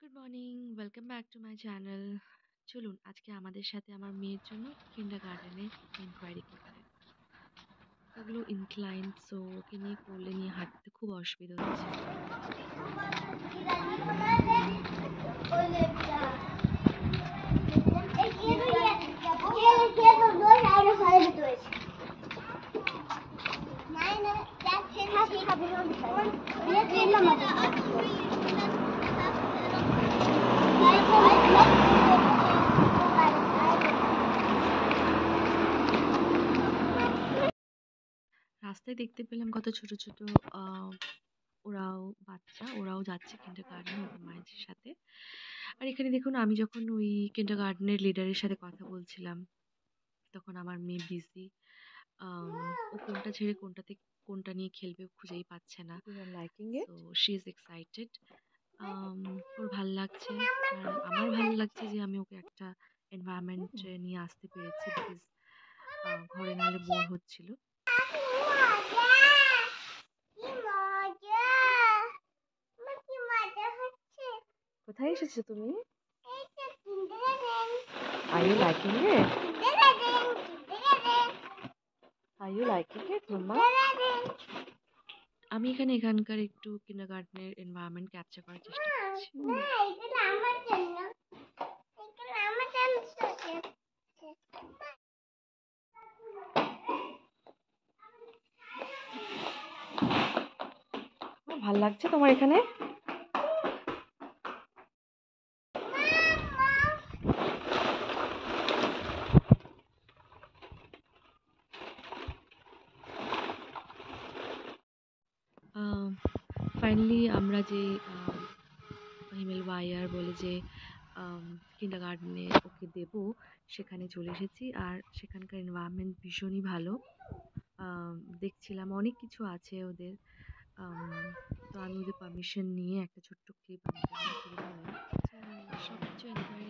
Good morning, welcome back to my channel. চলুন আজকে আমাদের সাথে আমার মেয়ের জন্য কিন্ডারগার্টেনে ইনকোয়ারি করে। ওগুলো ইনক্লাইন, সো ওকে নিয়ে কোলে নিয়ে হাঁটতে খুব অসুবিধা হচ্ছে। রাস্তায় দেখতে পেলাম কত ছোট ছোট ওরাও যাচ্ছে কিন্ডারগার্টেনে ওদের মায়েদের সাথে। আর এখানে দেখুন, আমি যখন ওই কিন্ডারগার্টেনের লিডারের সাথে কথা বলছিলাম তখন আমার মেয়ে বিজি। ও কোনটা ছেড়ে কোনটা নিয়ে খেলবে খুঁজেই পাচ্ছে না। You are liking it? So she is excited. ওর ভাল লাগছে, আর আমার ভালো লাগছে যে আমি ওকে একটা এনভায়রনমেন্টে নিয়ে আসতে পেরেছি, বিকজ ঘরে নাহলে বোর হচ্ছিল। কোথায় এসেছো তুমি? Are you liking it? Are you liking it, Mama? আমি এখানকার একটু কিন্ডারগার্টেনের এনভায়রনমেন্ট ক্যাপচার করার চেষ্টা করছি। ভাল লাগছে তোমার এখানে? ফাইনালি আমরা যে হিমেল ওয়াইয়ার বলে যে কিন্ডারগার্টেনে ওকে দেব, সেখানে চলে এসেছি। আর সেখানকার এনভায়রনমেন্ট ভীষণই ভালো। দেখছিলাম অনেক কিছু আছে ওদের। তো আমি ওদের পারমিশন নিয়ে একটা ছোট্ট ক্লিপ আমি শুরু করলাম। সব কিছু এনকোয়ারি